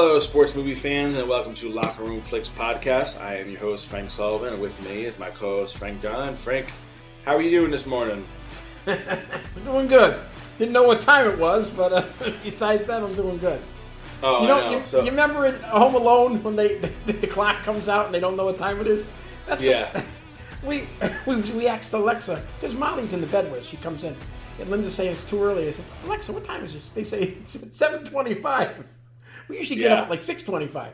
Hello, sports movie fans, and welcome to Locker Room Flicks Podcast. I am your host, Frank Sullivan, and with me is my co-host, Frank Darlin. Frank, how are you doing this morning? I'm doing good. Didn't know what time it was, but besides that, I'm doing good. Oh, You remember in Home Alone when the clock comes out and they don't know what time it is? We asked Alexa, because Molly's in the bed with us. She comes in, and Linda's saying it's too early. I said, Alexa, what time is it? They say it's 7:25. We usually get up at like 6:25.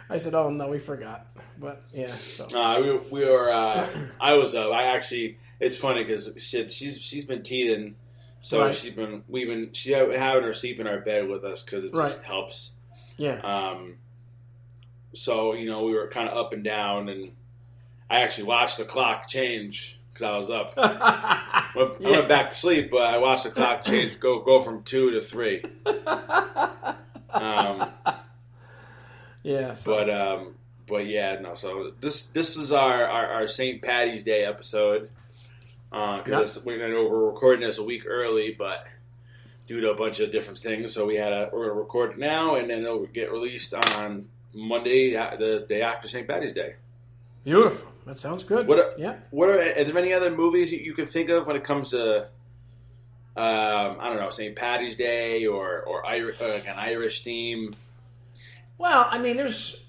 I said, oh no, we forgot. But yeah, so. we were. I was up. It's funny because she's been teething, so right. she's having her sleep in our bed with us because it just helps. Yeah. So we were kind of up and down, and I actually watched the clock change because I was up. I went back to sleep, but I watched the clock change go from 2 to 3. Yeah. So. But yeah, no. So this is our St. Patty's Day episode. Because we're recording this a week early, but due to a bunch of different things, so we're gonna record it now, and then it'll get released on Monday, the day after St. Patty's Day. Beautiful. That sounds good. Are there any other movies you can think of when it comes to I don't know, St. Patty's Day or like an Irish theme? Well, I mean, there's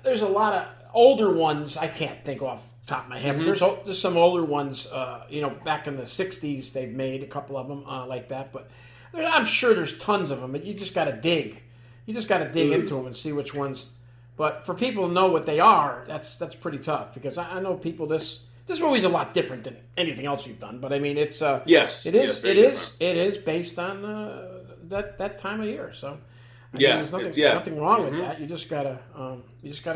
a lot of older ones I can't think off the top of my head. Mm-hmm. But there's some older ones, back in the 60s they've made a couple of them like that. But I'm sure there's tons of them, but you just got to dig. You just got to dig into them and see which ones. But for people to know what they are, that's pretty tough because I know people this movie's a lot different than anything else you've done. But I mean, it's it is based on that time of year. So there's nothing wrong with that. You just gotta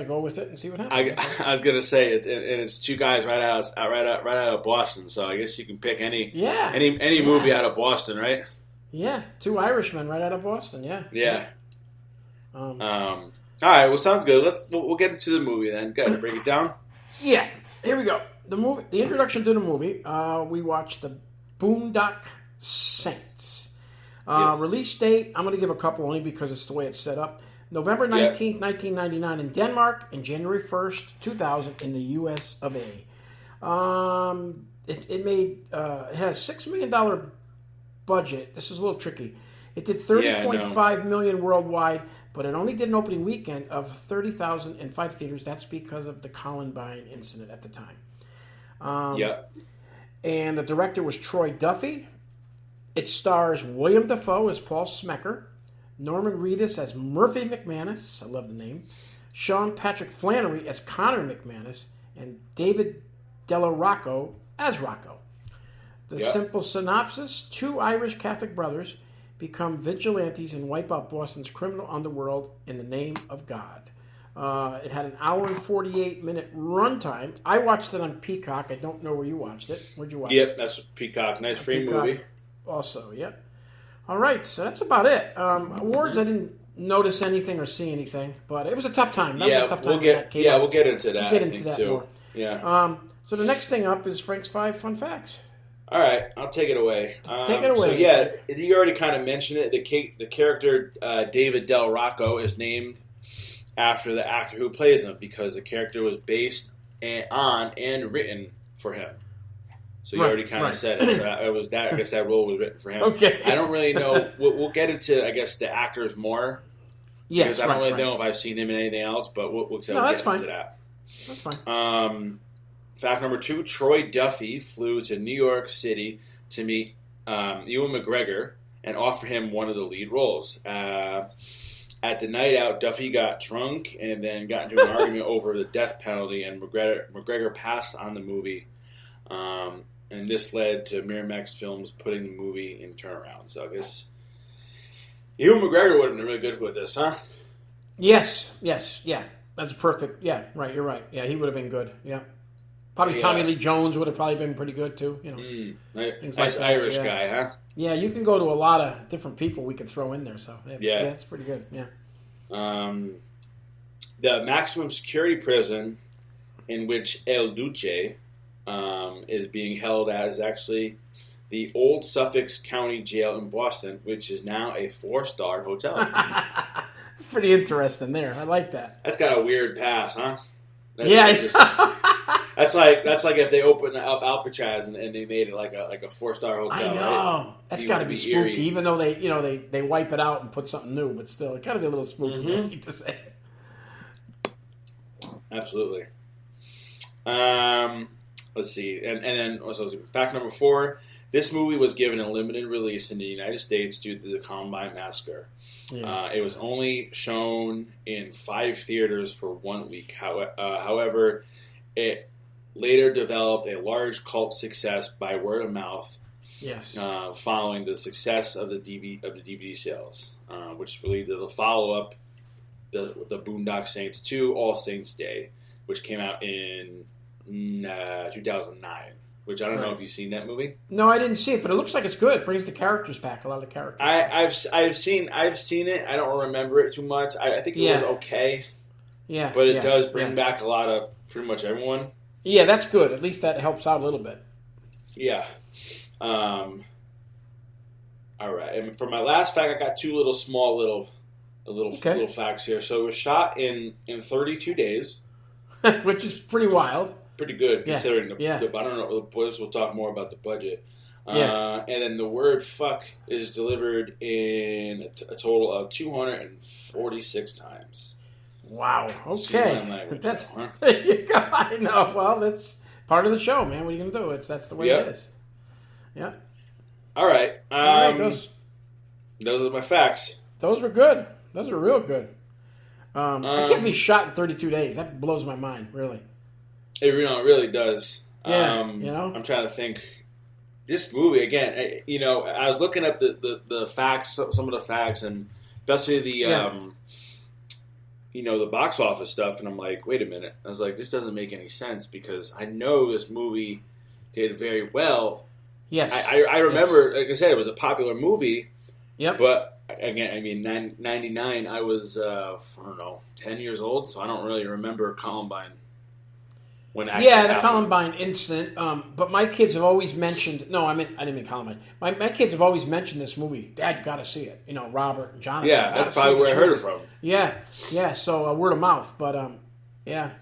go with it and see what happens. I was gonna say it's two guys right out of Boston. So I guess you can pick any movie out of Boston, right? Yeah, two Irishmen right out of Boston. Yeah. All right. Well, sounds good. We'll get into the movie then. Go ahead, break it down. Yeah. Here we go. The introduction to the movie. We watched the Boondock Saints. Yes. Release date, I'm going to give a couple only because it's the way it's set up. November 19th, 1999 in Denmark, and January 1st, 2000 in the U.S. of A. It has $6 million budget. This is a little tricky. It did $30.5 million worldwide, but it only did an opening weekend of 30,000 in 5 theaters. That's because of the Columbine incident at the time. And the director was Troy Duffy. It stars William Dafoe as Paul Smecker, Norman Reedus as Murphy McManus, I love the name, Sean Patrick Flannery as Connor McManus, and David DeLaRocco as Rocco. The simple synopsis: 2 Irish Catholic brothers become vigilantes and wipe out Boston's criminal underworld in the name of God. It had an hour and 48-minute runtime. I watched it on Peacock. I don't know where you watched it. Where'd you watch it? Yep, that's Peacock. Nice free movie. Also, yep. All right, so that's about it. Awards, I didn't notice anything or see anything, but it was a tough time. We'll get into that. We'll get into that too. More. Yeah. So the next thing up is Frank's 5 fun facts. All right, I'll take it away. Take it away. So you already kind of mentioned it. The character David Del Rocco is named after the actor who plays him because the character was based on and written for him. So you already kind of said it. So it was that. I guess that role was written for him. Okay. I don't really know. We'll get into, I guess, the actors more. Yes. Because I don't really know if I've seen him in anything else, but we'll get into that. That's fine. Fact number 2: Troy Duffy flew to New York City to meet Ewan McGregor and offer him one of the lead roles. At the night out, Duffy got drunk and then got into an argument over the death penalty, and McGregor passed on the movie. And this led to Miramax Films putting the movie in turnaround. So I guess Ewan McGregor would have been really good with this, huh? Yes, yeah. That's perfect. Yeah, right, you're right. Yeah, he would have been good. Yeah. Probably Tommy Lee Jones would have probably been pretty good, too. Nice Irish guy, huh? Yeah, you can go to a lot of different people we could throw in there. So, yeah, it's pretty good, yeah. The maximum security prison in which El Duce is being held at is actually the Old Suffolk County Jail in Boston, which is now a 4-star hotel. pretty interesting there. I like that. That's got a weird pass, huh? That's like if they opened up Alcatraz and they made it like a 4-star hotel. I know. Right? That's got to be spooky, eerie. Even though they wipe it out and put something new, but still, it got to be a little spooky. Mm-hmm. I hate to say. Absolutely. Let's see, and then fact number 4. This movie was given a limited release in the United States due to the Columbine Massacre. Yeah. It was only shown in 5 theaters for 1 week. However, it later developed a large cult success by word of mouth. Yes. Following the success of the DVD sales, which really did the follow up, the Boondock Saints 2 All Saints Day, which came out in 2009. Which I don't know if you've seen that movie. No, I didn't see it, but it looks like it's good. It brings the characters back, a lot of the characters. I've seen it. I don't remember it too much. I think it was okay. Yeah, but it does bring back a lot of pretty much everyone. Yeah, that's good. At least that helps out a little bit. Yeah. All right. And for my last fact, I got 2 little facts here. So it was shot in 32 days, which is pretty wild. Pretty good considering the I don't know. We'll talk more about the budget. And then the word "fuck" is delivered in a total of 246 times. Wow. Okay. That's there you go. I know. Well, that's part of the show, man. What are you gonna do? That's the way it is. Yeah. All right. Those are my facts. Those were good. Those are real good. I can't be shot in 32 days. That blows my mind, really. It really does. Yeah, I'm trying to think. This movie again. I was looking up the facts, some of the facts, and especially the the box office stuff. And I'm like, wait a minute. I was like, this doesn't make any sense because I know this movie did very well. Yes, I remember. Like I said, it was a popular movie. Yep. But again, I mean, 99. I was 10 years old, so I don't really remember Columbine. The Columbine incident. But my kids have always mentioned. No, I didn't mean Columbine. My kids have always mentioned this movie. Dad, you got to see it. Robert and Jonathan. Yeah, that's probably where I heard it from. Yeah. So word of mouth. But and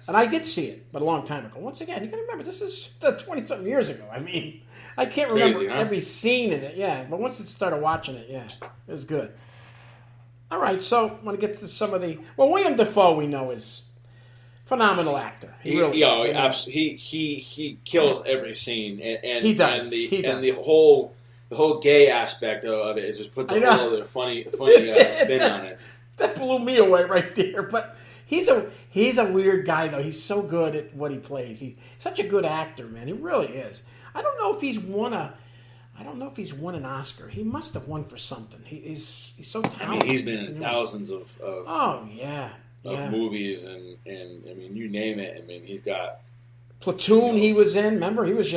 I did see it, but a long time ago. Once again, you got to remember this is 20-something years ago. I mean, I can't remember every scene in it. Yeah, but once I started watching it, it was good. All right, so I want to get to some of the. Well, William Dafoe we know is. Phenomenal actor. He kills every scene, and he does. And the whole gay aspect of it is just put the whole other funny spin on it. That blew me away right there. But he's a weird guy though. He's so good at what he plays. He's such a good actor, man. He really is. I don't know if he's won an Oscar. He must have won for something. He's so talented. I mean, he's been in thousands of movies and I mean you name it. I mean he's got Platoon. He was in. Remember he was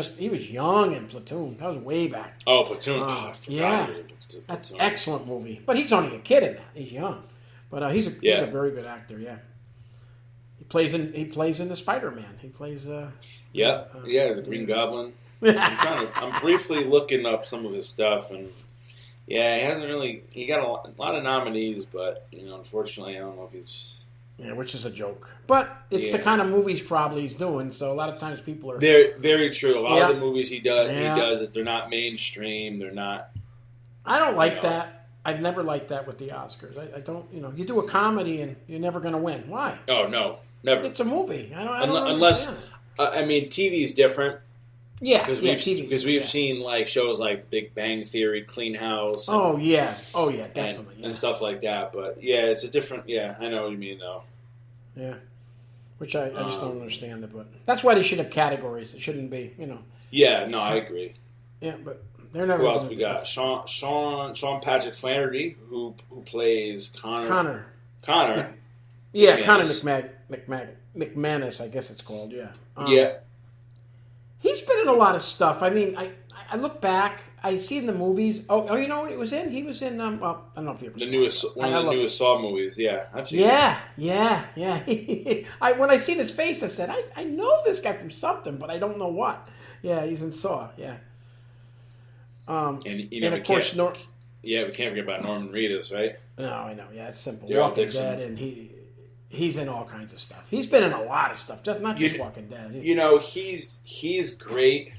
young in Platoon. That was way back. Oh, Platoon. I forgot. That's an excellent movie. But he's only a kid in that. He's young, but he's a very good actor. Yeah, he plays in the Spider-Man. He plays. The Green Goblin. I'm briefly looking up some of his stuff and. Yeah, he hasn't really. He got a lot of nominees, but unfortunately, I don't know if he's. Yeah, which is a joke. But it's the kind of movies probably he's doing. So a lot of times people are. Very true. A lot of the movies he does it. They're not mainstream. They're not. I don't like that. I've never liked that with the Oscars. I don't. You do a comedy and you're never going to win. Why? Oh no, never. It's a movie. I don't unless. TV is different. Yeah, because we've seen like shows like Big Bang Theory, Clean House. And, definitely, and stuff like that. But it's a different. Yeah, I know what you mean though. Yeah, which I just don't understand it, but that's why they should have categories. It shouldn't be, Yeah, no, I agree. Yeah, but they're never. Who else we got? Sean Patrick Flanery, who plays Connor. Yeah, Connor McManus, I guess it's called. Yeah. He's been in a lot of stuff. I mean, I look back. I see in the movies. Oh, you know what it was in? He was in. I don't know if you ever one of the newest Saw movies. Yeah, I've seen. Yeah. When I seen his face, I said, I know this guy from something, but I don't know what. Yeah, he's in Saw. Yeah. And of course, Yeah, we can't forget about Norman Reedus, right? No, I know. Yeah, it's simple. Daryl Walking Dixon. Dead, and he's in all kinds of stuff. He's been in a lot of stuff, not just Walking Dead. He's great,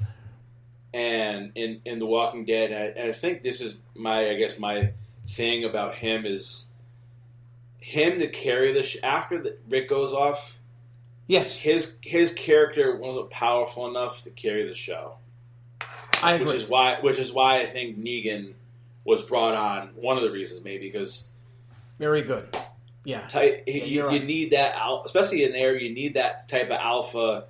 and in The Walking Dead, and I think this is my thing about him is him to carry after Rick goes off. Yes, his character wasn't powerful enough to carry the show. I agree. Which is why I think Negan was brought on. One of the reasons, maybe because very good. Yeah, you need that, especially in there. You need that type of alpha.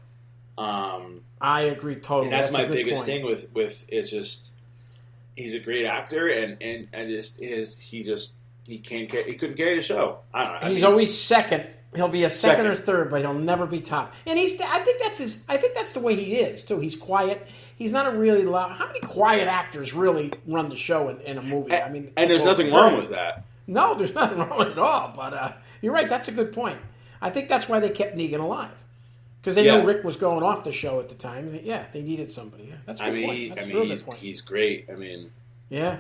I agree totally. And that's my biggest point. thing with it's just he's a great actor and he couldn't carry the show. I don't know. He's always second. He'll be a second or third, but he'll never be top. And I think that's the way he is too. He's quiet. He's not a really loud. How many quiet actors really run the show in a movie? I mean, and there's nothing wrong with that. No, there's nothing wrong with it at all. But you're right. That's a good point. I think that's why they kept Negan alive. Because they knew Rick was going off the show at the time. Yeah, they needed somebody. Yeah, that's a good point. He's great. I mean, yeah,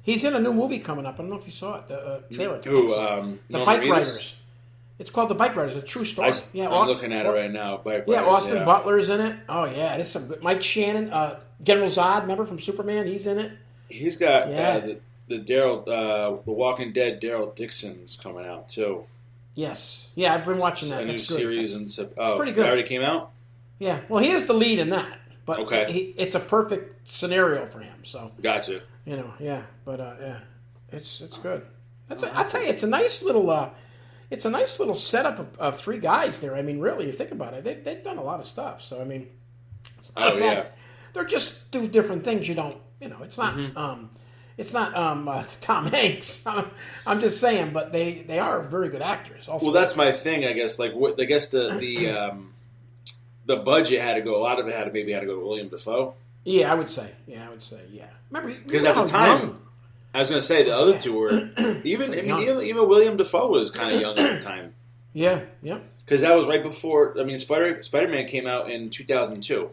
he's in a new movie coming up. I don't know if you saw it. The trailer. The Bike Riders. It's called The Bike Riders. A true story. I'm looking at it right now. Bike Riders, Austin Butler's in it. Oh yeah, there's some good. Mike Shannon, General Zod, remember from Superman? He's in it. He's got the Walking Dead Daryl Dixon's coming out too. Yes. Yeah, I've been watching that. A new That's series good. It's pretty good. It already came out? Yeah. Well, he is the lead in that. But okay. It's a perfect scenario for him. So gotcha. Yeah. But it's good. I'll tell you, it's a nice little setup of three guys there. I mean, really, you think about it, they've done a lot of stuff. So I mean, it's not bad. Yeah. They're just do different things. You don't. It's not. Mm-hmm. It's not Tom Hanks. I'm just saying, but they are very good actors. Also, well, that's my thing. I guess I guess the budget had to go. A lot of it had to go to William Dafoe. Yeah, I would say. Yeah. Remember, because at the time, I was going to say the other two were even William Dafoe was kind of young at the time. Yeah. Because that was right before. I mean, Spider-Man came out in 2002.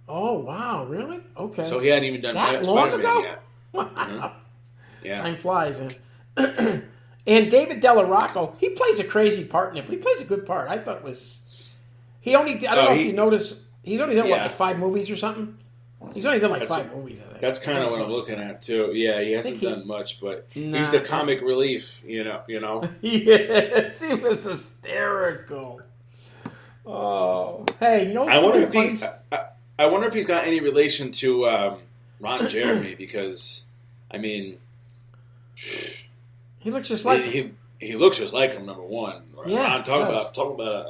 Oh wow! Really? Okay. So he hadn't even done that Spider-Man long ago. Yet. Wow. Mm-hmm. Yeah. Time flies, man. And David Delarocco, he plays a crazy part in it, but he plays a good part. I thought it was. He only. I don't know if you noticed. He's only done like 5 movies or something. He's only done 5 movies. I think. That's kind of what I'm looking at too. Yeah, he hasn't done much, but he's the comic relief. You know. Yes, he was hysterical. Oh, hey, I wonder if he's got any relation to Ron Jeremy because, I mean, he looks just like him. He looks just like him. Number one, yeah. Talk about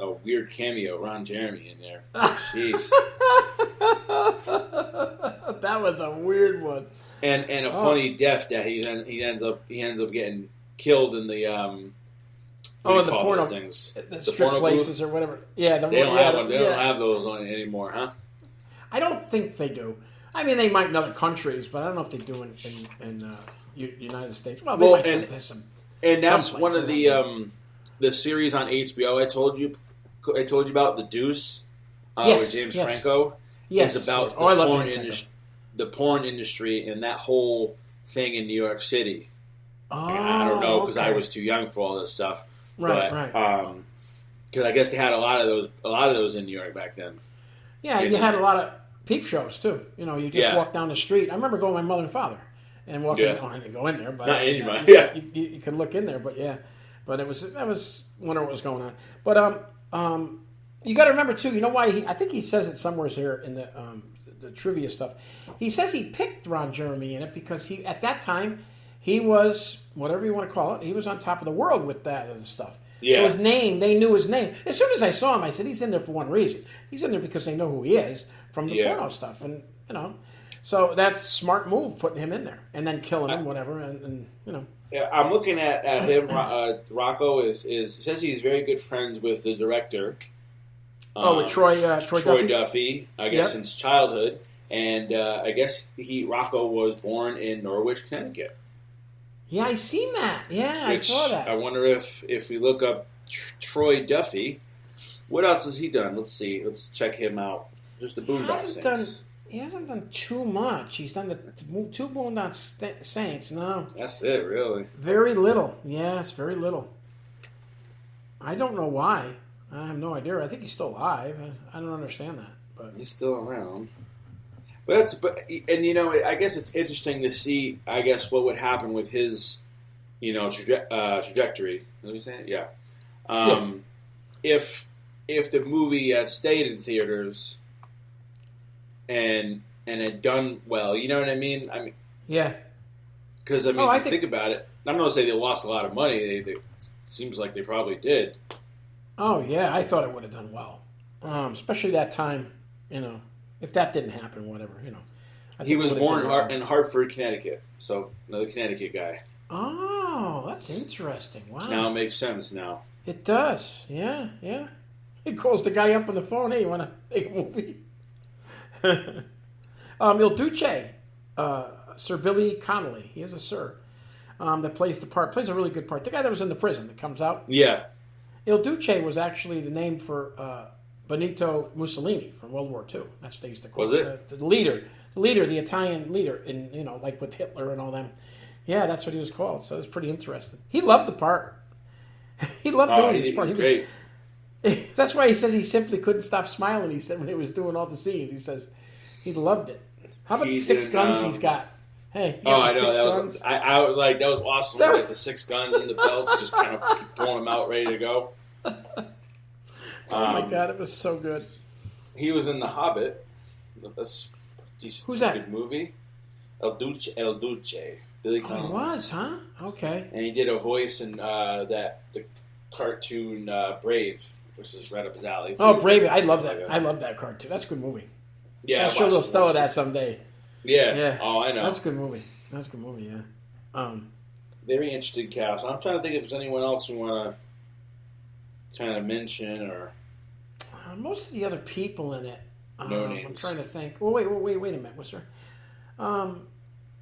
a weird cameo, Ron Jeremy in there. Jeez, that was a weird one. And a funny death that he ends up getting killed in the in the porno things, the strip places or whatever. Yeah, they don't have those on anymore, huh? I don't think they do. I mean, they might in other countries, but I don't know if they do in United States. Well, they might have some. And that's one of the series on HBO I told you about, The Deuce, with James Franco. Yes, is about the porn industry and that whole thing in New York City. Oh, and I don't know because I was too young for all this stuff. Right. Because I guess they had a lot of those in New York back then. Yeah, you had a lot of peep shows too. You just walk down the street. I remember going with my mother and father and walking. Yeah. I didn't go in there, but not anybody. You could look in there, but but that was wondering what was going on. But you got to remember too. You know why? I think he says it somewhere here in the trivia stuff. He says he picked Ron Jeremy in it because at that time he was whatever you want to call it. He was on top of the world with that other stuff. Yeah. So his name, they knew his name. As soon as I saw him, I said, he's in there for one reason. He's in there because they know who he is from the porno stuff. And, so that's a smart move, putting him in there. And then killing him, whatever, and. Yeah, I'm looking at him. Rocco says he's very good friends with the director. With Troy Duffy, I guess, since childhood. And I guess Rocco was born in Norwich, Connecticut. Yeah, I seen that. Yeah, I saw that. I wonder if we look up Troy Duffy, what else has he done? Let's see. Let's check him out. Just the Boondock things. He hasn't done too much. He's done the two Boondock Saints. No. That's it, really. Very little. Yes, very little. I don't know why. I have no idea. I think he's still alive. I don't understand that. But he's still around. But I guess it's interesting to see, I guess, what would happen with his, trajectory. Let me say it? Yeah. If the movie had stayed in theaters and had done well, you know what I mean? Yeah. Because think about it. I'm not going to say they lost a lot of money. They seems like they probably did. Oh yeah, I thought it would have done well, especially that time. If that didn't happen, whatever. He was born in Hartford, Connecticut. So another Connecticut guy. Oh, that's interesting. Wow. Which now makes sense now. It does. Yeah, yeah. He calls the guy up on the phone. Hey, you want to make a movie? Il Duce, Sir Billy Connolly. He is a sir that plays the part. Plays a really good part. The guy that was in the prison that comes out. Yeah. Il Duce was actually the name for Benito Mussolini from World War II. That's what they used to call Was it? The leader, the Italian leader, like with Hitler and all them. Yeah, that's what he was called. So it was pretty interesting. He loved the part. He loved doing this part. Great. That's why he says he simply couldn't stop smiling. He said when he was doing all the scenes, he says he loved it. How about the 6 guns he's got? Hey, I know that was that was awesome. Like the 6 guns and the belts, just kind of keep pulling them out, ready to go. Oh my god, it was so good. He was in The Hobbit. That's a decent, Who's that? Good movie. El Duce. Billy Connolly. Oh, he was, huh? Okay. And he did a voice in the cartoon Brave, which is right up his alley. Too. Oh, Brave! I love that. I love that cartoon. That's a good movie. Yeah, I'll show little Stella that someday. Yeah. Yeah. Oh, I know. That's a good movie. Yeah. Very interesting cast. I'm trying to think if there's anyone else we want to kind of mention or. Most of the other people in it. No names. I'm trying to think. Well, wait a minute. What's there?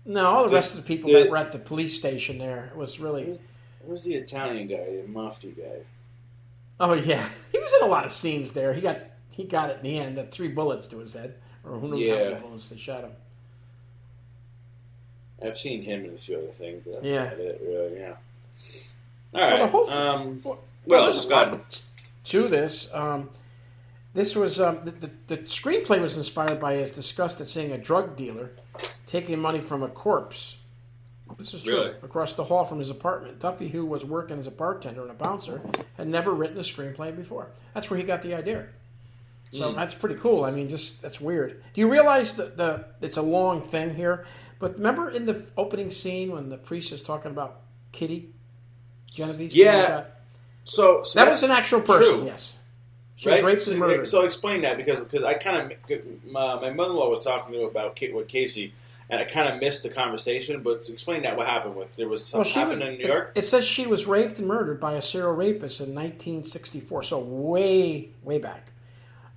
No, all the rest of the people that were at the police station there was really. Who's the Italian guy, the mafia guy? Oh yeah, he was in a lot of scenes there. He got it in the end. The 3 bullets to his head, or who knows how many bullets they shot him. I've seen him in a few other things. But yeah. It, really, yeah. All right. Scott. To this, this was the screenplay was inspired by his disgust at seeing a drug dealer taking money from a corpse. This is true. Really? Across the hall from his apartment, Duffy, who was working as a bartender and a bouncer, had never written a screenplay before. That's where he got the idea. So that's pretty cool. I mean, that's weird. Do you realize that it's a long thing here? But remember in the opening scene when the priest is talking about Kitty Genovese? Yeah. So that was an actual person. True. Yes. She was raped and murdered. So explain that because I kind of my mother-in-law was talking to me about Casey. And I kind of missed the conversation, but explain that. What happened with there was something happened in New York. It says she was raped and murdered by a serial rapist in 1964, so way back,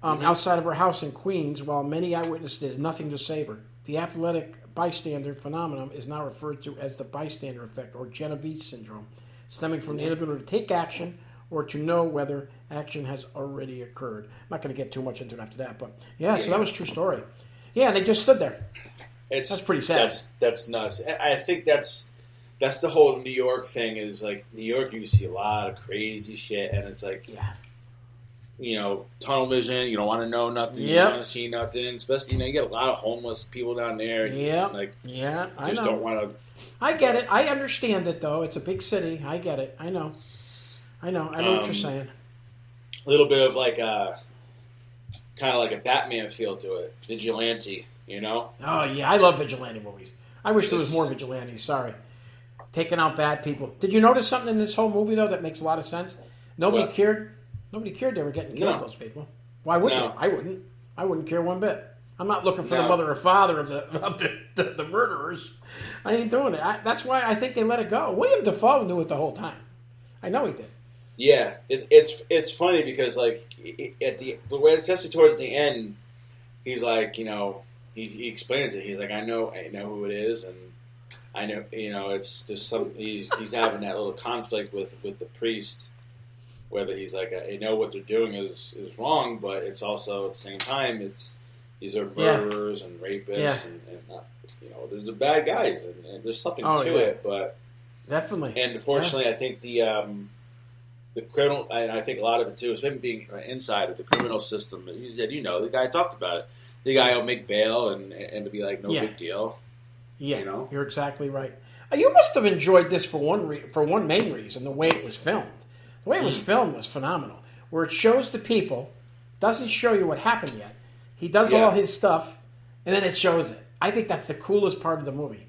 outside of her house in Queens. While many eyewitnesses did nothing to save her, the apocalyptic bystander phenomenon is now referred to as the bystander effect or Genovese syndrome, stemming from the inability to take action or to know whether action has already occurred. I'm not going to get too much into it after that, but so that was a true story. Yeah, and they just stood there. That's pretty sad. That's nuts. I think that's the whole New York thing. Is like New York, you see a lot of crazy shit, and it's like, tunnel vision. You don't want to know nothing. You don't want to see nothing. Especially, you get a lot of homeless people down there. I know. Don't want to. I get it. I understand it though. It's a big city. I get it. I know. I know what you're saying. A little bit of like a kind of like a Batman feel to it. Vigilante. Oh yeah, I love vigilante movies. I wish there was more vigilantes. Sorry, taking out bad people. Did you notice something in this whole movie though that makes a lot of sense? Nobody cared. Nobody cared they were getting killed. Those people. Why would they? I wouldn't. I wouldn't care one bit. I'm not looking for the mother or father of the murderers. I ain't doing it. That's why I think they let it go. William Dafoe knew it the whole time. I know he did. Yeah, it's funny because like at the way it's tested towards the end, he's like He explains it. He's like, I know who it is, and I know, it's just some. He's having that little conflict with the priest, whether he's like, I know what they're doing is wrong, but it's also at the same time, it's These are murderers and rapists, and there's bad guys, and there's something to it, but definitely. And unfortunately, I think the criminal, and I think a lot of it too, is him being inside of the criminal system. He said, the guy talked about it. The guy will make bail and to be like, no big deal. Yeah, you're exactly right. You must have enjoyed this for one main reason: the way it was filmed. The way it was filmed was phenomenal. Where it shows the people, doesn't show you what happened yet. He does all his stuff, and then it shows it. I think that's the coolest part of the movie.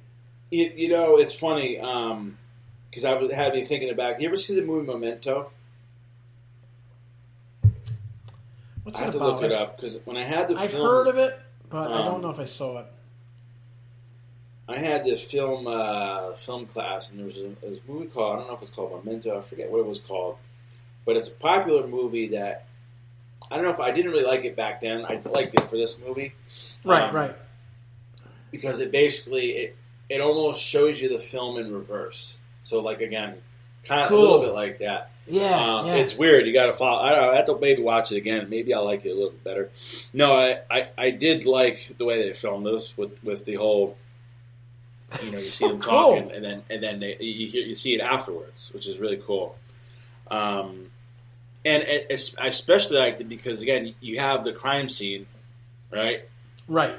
It's funny because I had me thinking about. You ever see the movie Memento? What's I have that to about? look it up because when I had the I've film, heard of it, but I don't know if I saw it. I had this film class, and there was a movie called, I don't know if it's called Memento, I forget what it was called, but it's a popular movie that, I don't know if I didn't really like it back then. I liked it for this movie. Right. Because it basically, it almost shows you the film in reverse. So, like, again, kind of a little bit like that. Yeah. It's weird. You got to follow. I don't know. I have to maybe watch it again. Maybe I'll like it a little bit better. No, I did like the way they filmed this with the whole. You see them talking, and then you see it afterwards, which is really cool. And I especially liked it because again, you have the crime scene, right? Right.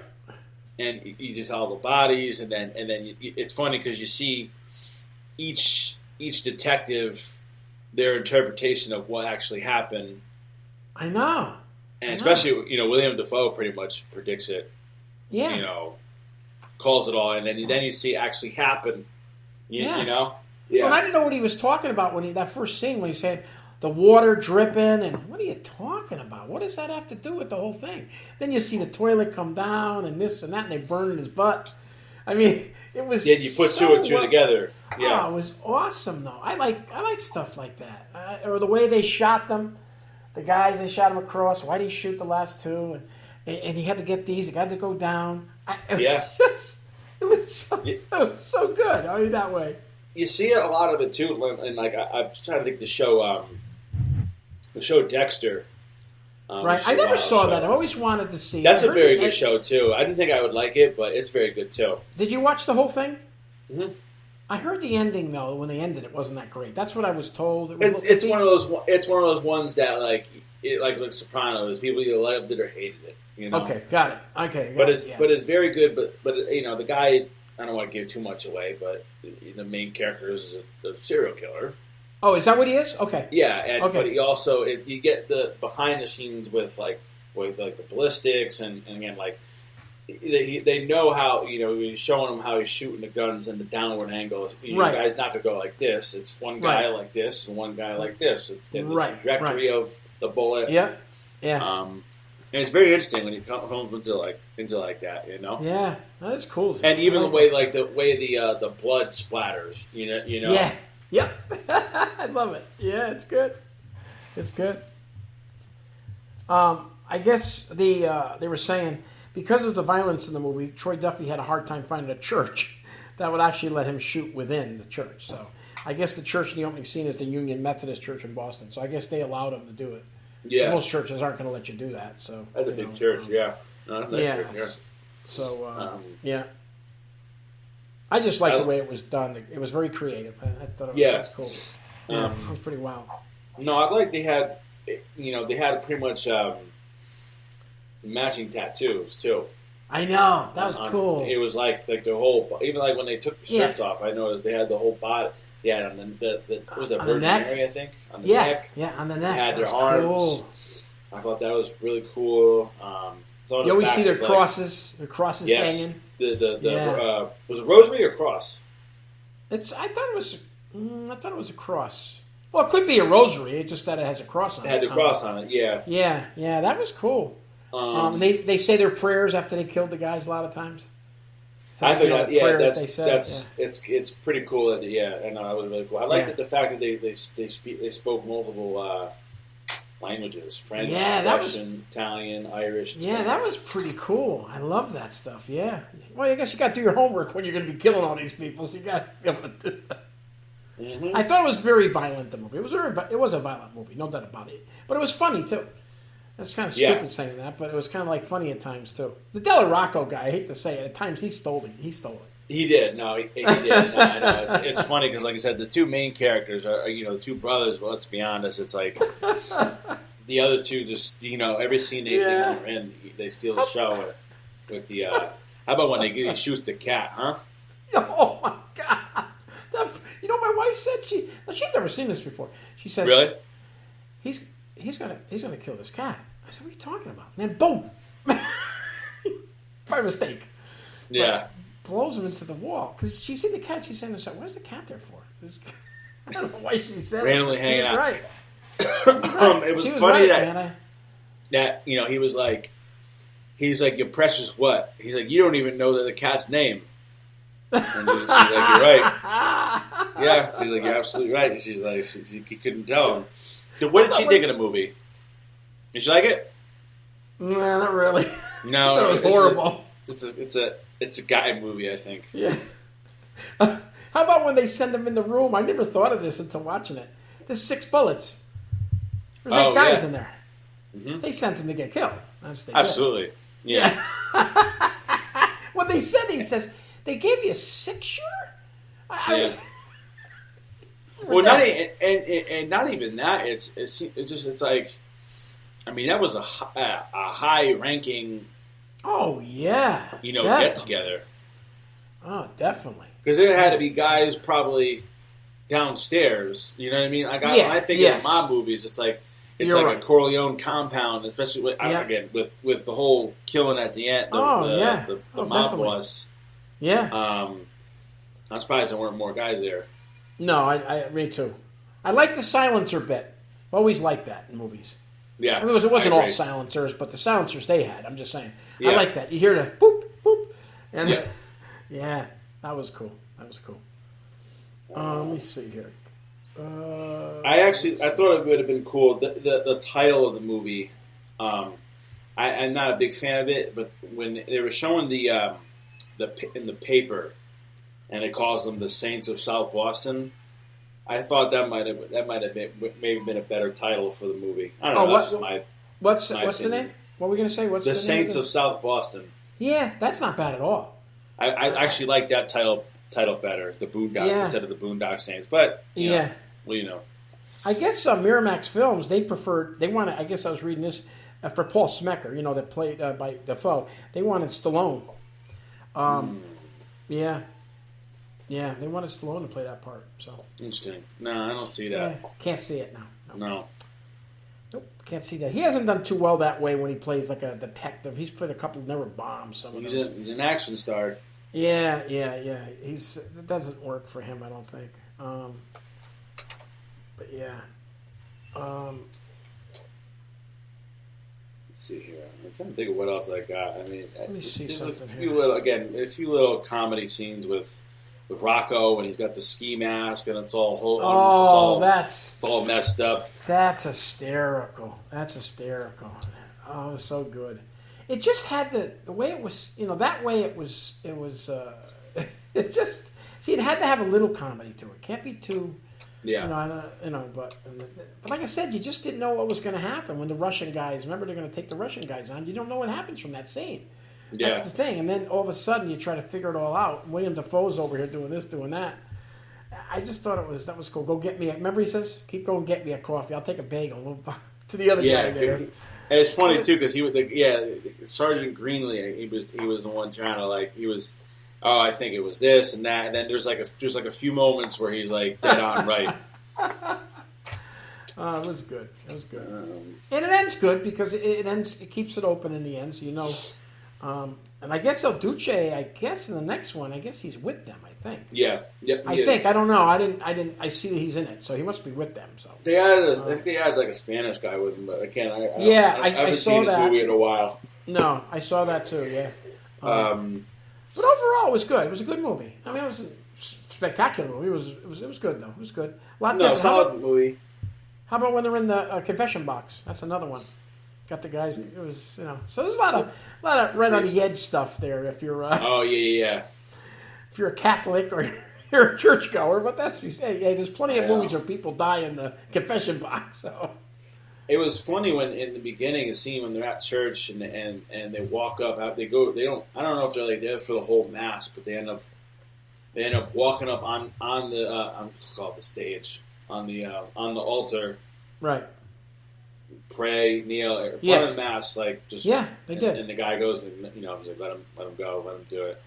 And you just all the bodies, and then it's funny because you see each detective their interpretation of what actually happened. I know. And especially William Dafoe pretty much predicts it. Yeah. Calls it all, and then you see it actually happen. You know? Yeah. Well, I didn't know what he was talking about when that first scene when he said the water dripping, and what are you talking about? What does that have to do with the whole thing? Then you see the toilet come down and this and that, and they burn in his butt. I mean, it was you put two and two together. Yeah, it was awesome though. I like stuff like that, or the way they shot them. The guys they shot him across. Why did he shoot the last two? And he had to get these. He had to go down. It was so good. I mean, that way. You see a lot of it too, and like I'm trying to think the show Dexter. Right, I never saw that. I always wanted to see. That's a very good show too. I didn't think I would like it, but it's very good too. Did you watch the whole thing? Mm-hmm. I heard the ending though. When they ended, it wasn't that great. That's what I was told. It's one of those ones that like Sopranos. People either loved it or hated it. Okay, got it. Okay, but it's very good. But the guy, I don't want to give too much away, but the main character is a serial killer. Oh, is that what he is? Okay. Yeah, but he also you get the behind the scenes with the ballistics and again like they know how he's showing them how he's shooting the guns and the downward angles. The guy's not going to go like this. It's one guy like this and one guy like this. And the trajectory of the bullet. Yeah. And it's very interesting when you come into like that, Yeah, that's cool. And even the way the blood splatters, you know. Yeah. I love it. Yeah, it's good. It's good. I guess they were saying because of the violence in the movie, Troy Duffy had a hard time finding a church that would actually let him shoot within the church. So I guess the church in the opening scene is the Union Methodist Church in Boston. So I guess they allowed him to do it. Yeah, most churches aren't going to let you do that. So that's a big church. Yeah, no, that's yeah. Church, yeah. So yeah, I just liked the way it was done. It was very creative. I thought it was cool. Yeah, it was pretty wild. No, I like they had pretty much matching tattoos too. I know that was cool. It was like the whole, even like when they took the shirts off. I noticed they had the whole body. Yeah, on the was that Virgin Mary, I think, on the neck. Yeah, on the neck. They had their arms. Cool. I thought that was really cool. You always see their crosses. Their crosses hanging. Was it rosary or cross? I thought it was a cross. Well, it could be a rosary. It's just that it has a cross on it. It had the cross on it. Yeah. Yeah, that was cool. They say their prayers after they killed the guys a lot of times. So I think it's pretty cool. That and that was really cool. I like the fact that they spoke multiple languages: French, Russian, Italian, Irish. Yeah, that was pretty cool. I love that stuff. Yeah. Well, I guess you got to do your homework when you're going to be killing all these people. So you got to be able to do that. Mm-hmm. I thought it was very violent. The movie. It was a violent movie, no doubt about it. But it was funny too. That's kind of Yeah. stupid saying that, but it was kind of like funny at times too. The Del Rocco guy, I hate to say it, at times he stole it. He stole it. He did. No, he did. No, I know. It's funny because, like I said, the two main characters are the two brothers. Well, let's be honest. It's like the other two just every scene they were in, they steal the show with the. How about when he shoots the cat? Huh? Oh my god! My wife said she'd never seen this before. She says, "Really? He's gonna kill this cat." I said, "What are you talking about?" And then boom, by mistake. Yeah. But blows him into the wall because she seen the cat. She said to herself, "What's the cat there for?" I don't know why she said randomly it. hanging out. Right. It was funny right, that he's like, "Your precious what?" He's like, "You don't even know the cat's name." And she's like, "You're right." Yeah, he's like, "You're absolutely right." And she's like, he couldn't tell him. So what did she think of the movie? Did she like it? Nah, not really. No, it was horrible. It's a guy movie, I think. Yeah. How about when they send him in the room? I never thought of this until watching it. There's 6 bullets. There's 8 guys in there. Mm-hmm. They sent him to get killed. Absolutely. Yeah. When they said he says, they gave you a 6-shooter? Well, not even that. It's like, I mean, that was a high ranking. Oh yeah. Get together. Oh, definitely. Because there had to be guys probably downstairs. You know what I mean? When I think of mob movies, it's like a Corleone compound, especially with the whole killing at the end. The mob boss. Yeah. I'm surprised there weren't more guys there. No, me too. I like the silencer bit. Always like that in movies. Yeah. I mean, it wasn't all silencers, but the silencers they had. I'm just saying. Yeah. I like that. You hear the boop, boop. And yeah, that was cool. Let me see here. I thought it would have been cool. The title of the movie, I'm not a big fan of it, but when they were showing in the paper, and it calls them the Saints of South Boston, I thought that might have been a better title for the movie. I don't know. That's just what's my the name? What were we gonna say? What's the name Saints of South Boston? Yeah, that's not bad at all. I actually like that title better, the Boondock instead of the Boondock Saints. But I guess Miramax Films they wanted. I guess I was reading this for Paul Smecker, that played by Defoe. They wanted Stallone. Yeah, they wanted Stallone to play that part. So interesting. No, I don't see that. Yeah, can't see it now. No. Nope, can't see that. He hasn't done too well that way when he plays like a detective. He's played a couple never bombs. He's an action star. Yeah. It doesn't work for him, I don't think. But yeah. Let's see here. I'm trying to think of what else I got. I mean, let me see something a few little comedy scenes with Rocco, and he's got the ski mask, and it's all it's all messed up. That's hysterical. Oh, it was so good. It just had the way it was. That way it was. It was. It just it had to have a little comedy to it. Can't be too. Yeah. But like I said, you just didn't know what was going to happen when the Russian guys. Remember, they're going to take the Russian guys on. You don't know what happens from that scene. Yeah. That's the thing. And then all of a sudden, you try to figure it all out. William Dafoe's over here doing this, doing that. I just thought that was cool. Go get me. Remember, he says, "Keep going, get me a coffee. I'll take a bagel." To the other guy there. And it's funny too because Sergeant Greenlee. He was the one trying to I think it was this and that, and then there's a few moments where he's like dead on right. It was good. And it ends good because it keeps it open in the end, so and I guess El Duce, in the next one, he's with them, I think. Yeah. I think. I don't know. I see that he's in it, so he must be with them. So they had like a Spanish guy with him, but again, I haven't saw seen that this movie in a while. No, I saw that too. Yeah. But overall, it was good. It was a good movie. I mean, it was a spectacular movie. It was good though. It was good. Solid movie. How about when they're in the confession box? That's another one. Got the guys. It was So there's a lot of right on the edge stuff there. If you're if you're a Catholic or you're a churchgoer, but that's what you say. Yeah, there's plenty of movies where people die in the confession box. So It was funny when in the beginning, a scene when they're at church and they walk up. They go. They don't. I don't know if they're like there for the whole mass, but they end up walking up on the I'm called the stage on the altar. Right. Pray, kneel, in front of the mass, like just they did. And the guy goes and he's like, let him go, let him do it.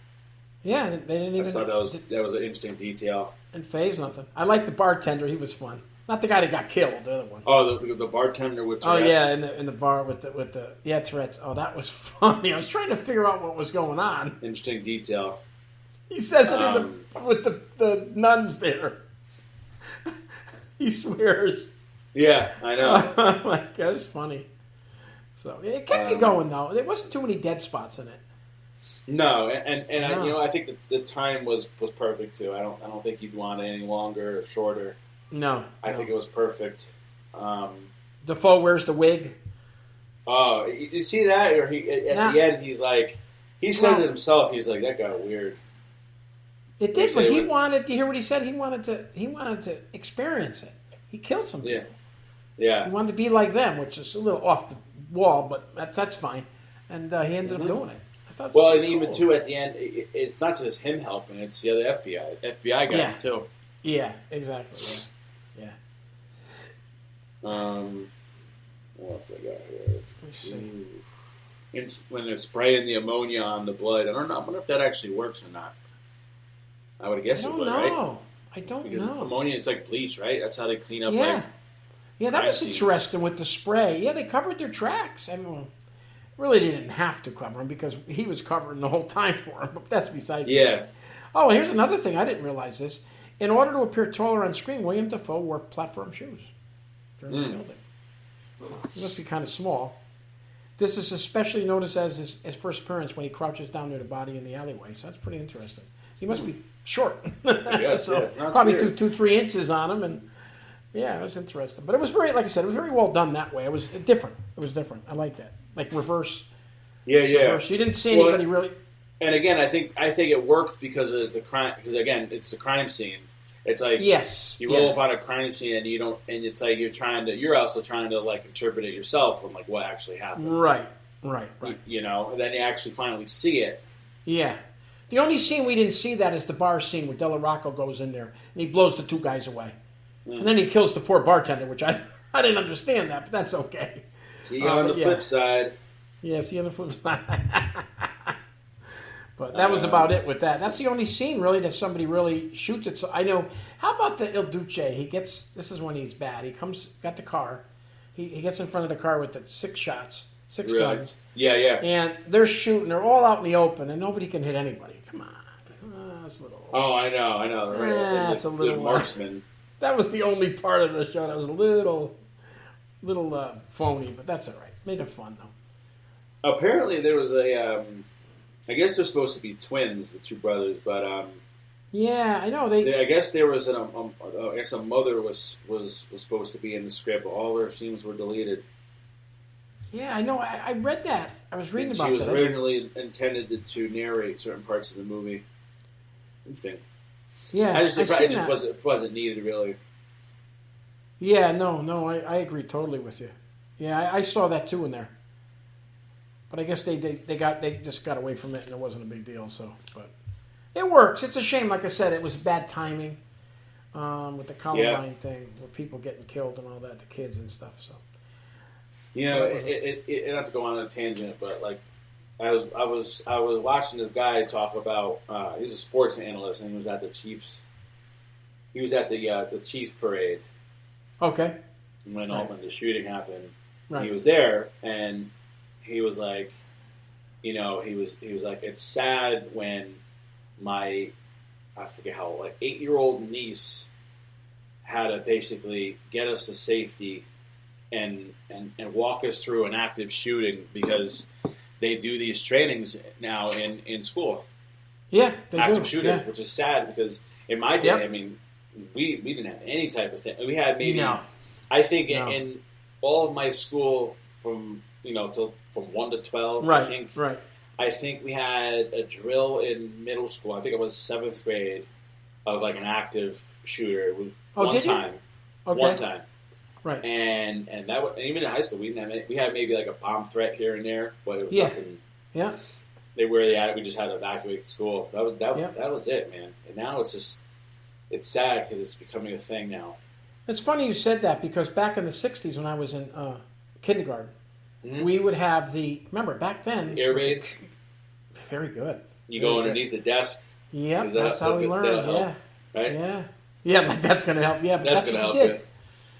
Yeah, they didn't even. I thought that was an interesting detail. And phase nothing. I liked the bartender; he was fun. Not the guy that got killed, the other one. Oh, the bartender with Tourette's. Oh yeah, in the bar with the Tourette's. Oh, that was funny. I was trying to figure out what was going on. Interesting detail. He says it with the nuns there. He swears. Yeah, I know. Oh my God, it's funny. So it kept you going though. There wasn't too many dead spots in it. No, and no. I think the time was perfect too. I don't think he'd want it any longer or shorter. No, I think it was perfect. Defoe wears the wig. Oh, you see that? Or the end, he's like, he says it himself. He's like, that got weird. It did, but he wanted. Do you hear what he said? He wanted to experience it. He killed some people. Yeah. He wanted to be like them, which is a little off the wall, but that's fine. And he ended up doing it. I thought. Well, and even too at the end, it's not just him helping; it's the other FBI guys too. Yeah, exactly. Yeah. What else I got here? Let's see. When they're spraying the ammonia on the blood, I don't know. I wonder if that actually works or not. I would guess it would, right? I don't because know. Ammonia, it's like bleach, right? That's how they clean up. Yeah, that was interesting with the spray. Yeah, they covered their tracks. I mean, really didn't have to cover them because he was covering the whole time for them. But that's besides. Yeah. Oh, and here's another thing. I didn't realize this. In order to appear taller on screen, William Dafoe wore platform shoes during the filming. He must be kind of small. This is especially noticed as his first appearance when he crouches down near the body in the alleyway. So that's pretty interesting. He must be short. Yes, so probably 2-3 inches on him, and yeah, it was interesting. But it was very, like I said, it was very well done that way. It was different. I like that, like reverse. Yeah. Reverse. You didn't see anybody really. And again, I think it worked because of the crime. Because again, it's the crime scene. It's like you roll up on a crime scene and you don't, and it's like you're also trying to like interpret it yourself from like what actually happened. Right. You know, and then you actually finally see it. Yeah. The only scene we didn't see that is the bar scene where Della Rocco goes in there and he blows the two guys away. And then he kills the poor bartender, which I didn't understand that, but that's okay. See you on the flip side. Yeah, see you on the flip side. But that was about it with that. That's the only scene, really, that somebody really shoots it. So I know. How about the Il Duce? This is when he's bad. He got the car. He gets in front of the car with the 6 shots, 6 guns. Yeah. And they're shooting. They're all out in the open, and nobody can hit anybody. Come on. That's a little... Oh, I know. Right. That's a little... marksman. That was the only part of the show that was a little phony, but that's all right. Made it fun, though. Apparently, there was a... I guess they're supposed to be twins, the two brothers, but... yeah, I know. I guess there was I guess a mother was supposed to be in the script, but all their scenes were deleted. Yeah, I know. I read that. I was reading about that. She was originally intended to narrate certain parts of the movie. Interesting. Yeah, it wasn't needed, really. Yeah, no, I agree totally with you. Yeah, I saw that too in there. But I guess they just got away from it and it wasn't a big deal. So, but it works. It's a shame. Like I said, it was bad timing with the Columbine thing, with people getting killed and all that, the kids and stuff. So, you know, it not to go on a tangent, but like I was watching this guy talk about. He's a sports analyst, and he was at the Chiefs. He was at the Chiefs parade. Okay. When the shooting happened, right. He was there, and he was like, he was like, it's sad when I forget how, like 8-year-old niece had to basically get us to safety and walk us through an active shooting because they do these trainings now in school. Yeah, they active do. shooters, which is sad because in my day, I mean, we didn't have any type of thing. We had maybe, I think in all of my school from 1 to 12, right, I think we had a drill in middle school. I think it was 7th grade of like an active shooter. One time. Right. And even in high school, we didn't have any, we had maybe like a bomb threat here and there, but it was nothing. Yeah. They were they had. We just had to evacuate the school. That was it, man. And now it's sad because it's becoming a thing now. It's funny you said that because back in the 60s when I was in kindergarten, we would have remember back then... Air raids. Very good. You go underneath the desk. Yep, that's how we learned, yeah. Right? Yeah. Yeah, but that's going to help. Yeah, but that's going to what help you did.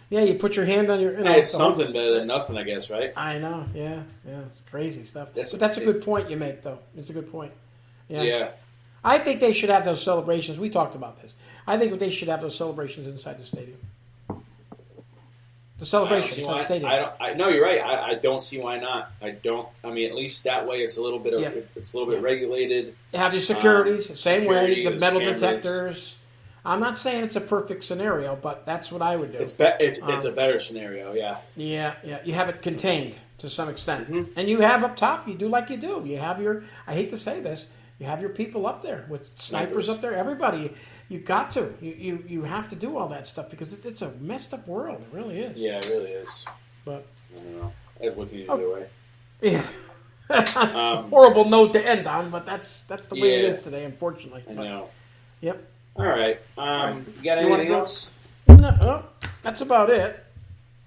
Yeah, you put your hand on your... Hey, it's something better than nothing, I guess, right? I know, yeah. It's crazy stuff. But that's a good point you make, though. It's a good point. Yeah. I think they should have those celebrations. We talked about this. I think they should have those celebrations inside the stadium. The celebration inside the stadium. No, you're right. I don't see why not. I mean, at least that way it's a little bit bit regulated. You have your securities, same way, the metal cameras. Detectors. I'm not saying it's a perfect scenario, but that's what I would do. It's a better scenario, yeah. Yeah. You have it contained to some extent. And you have up top, you do like you do. You have I hate to say this, you have your people up there with snipers up there. Everybody, you got to. You have to do all that stuff because it's a messed up world. It really is. Yeah, it really is. But I don't know. What can you do, right? Yeah. Horrible note to end on, but that's the way it is today, unfortunately. I know. Yep. All right. You got anything else? No, that's about it.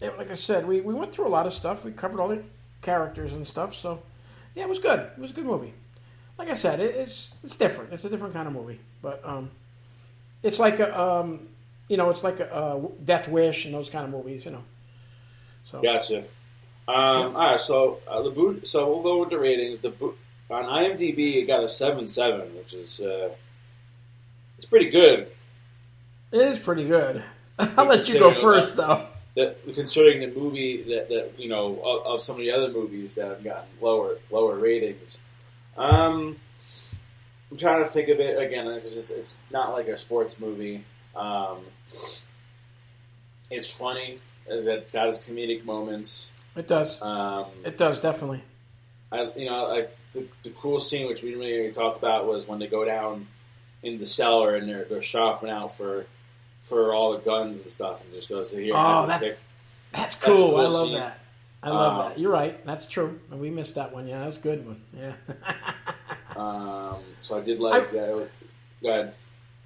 Yeah, like I said, we went through a lot of stuff. We covered all the characters and stuff. So, yeah, it was good. It was a good movie. Like I said, it's different. It's a different kind of movie, but it's like it's like a Death Wish and those kind of movies, So gotcha. All right, so so we'll go with the ratings. On IMDb, it got a 7.7, which is it's pretty good. It is pretty good. I'll let you go first, though. Considering the movie that of some of the other movies that have gotten lower ratings. I'm trying to think of it again because it's not like a sports movie. It's funny. It's got its comedic moments. It does. It does, definitely. The cool scene, which we didn't really talk about, was when they go down in the cellar and they're shopping out for all the guns and stuff, and just goes to here. Oh, that's cool. I love that. I love that. You're right. That's true. And we missed that one. Yeah, that's a good one. Yeah. So I did like that. Go ahead.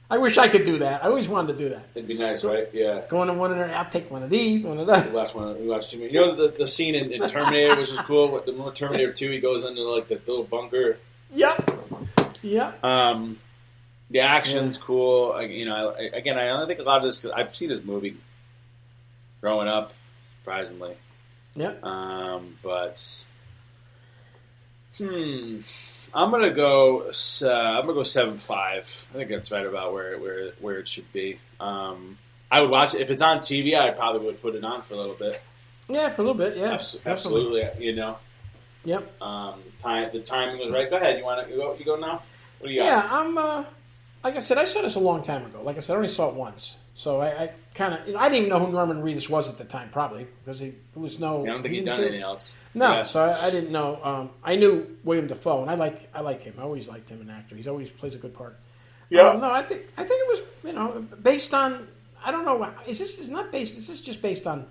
I wish I could do that. I always wanted to do that. It'd be nice, right? Yeah. Going to one of their, I'll take one of these, one of those. The last one we watched too many. The scene in Terminator, which is cool. The Terminator 2, he goes into like the little bunker. Yep. The action's cool. I only think a lot of this because I've seen this movie growing up, surprisingly. Yeah. But I'm gonna go 7.5. I think that's right about where it should be. I would watch it if it's on TV. I probably would put it on for a little bit. Yeah, for a little bit. Yeah, absolutely. Yep. The timing was right. Go ahead. You go now? What do you got? Yeah, I'm. Like I said, I saw this a long time ago. Like I said, I only saw it once. So I kind of... I didn't even know who Norman Reedus was at the time, probably, because he was no... I don't think he'd done anything else. No, so I didn't know. I knew William Dafoe, and I like him. I always liked him, an actor. He always plays a good part. Yeah. No, I think it was, based on... I don't know. This is just based on...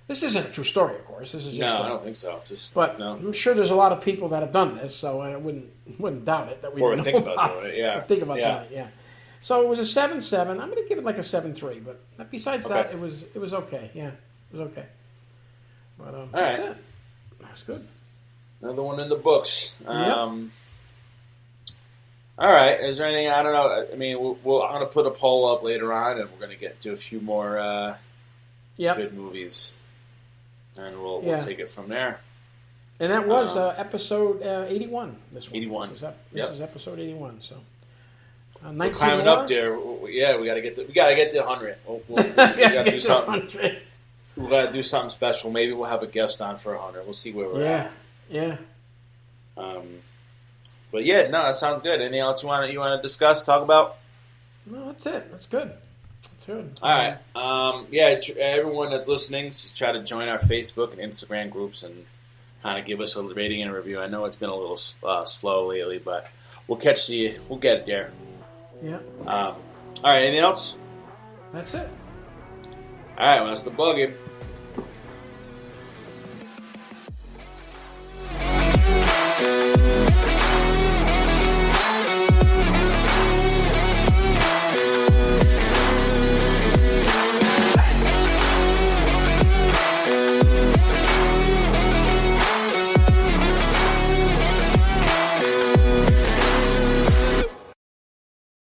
This isn't a true story, of course. This is just... No, I don't think so. I'm sure there's a lot of people that have done this, so I wouldn't doubt it. That we think about it, yeah. Think about that, yeah. So it was a 7.7. I'm going to give it like a 7.3, but besides that, it was okay. Yeah, it was okay. But that's it. That's good. Another one in the books. Yep. All right. Is there anything? I don't know. I mean, I'm going to put a poll up later on, and we're going to get to a few more good movies, and we'll take it from there. And that was episode 81. This one. 81. This is episode 81. So. We're climbing up there. Yeah, we got to get to 100. We got to do something. We got to do something special. Maybe we'll have a guest on for 100. We'll see where we're at. Yeah. But yeah, no, that sounds good. Anything else you want to discuss? Talk about? No, that's it. That's good. All right. Everyone that's listening, try to join our Facebook and Instagram groups and kind of give us a rating and a review. I know it's been a little slow lately, but we'll get it there. Yeah. All right. Anything else? That's it. All right. Well, that's the buggy.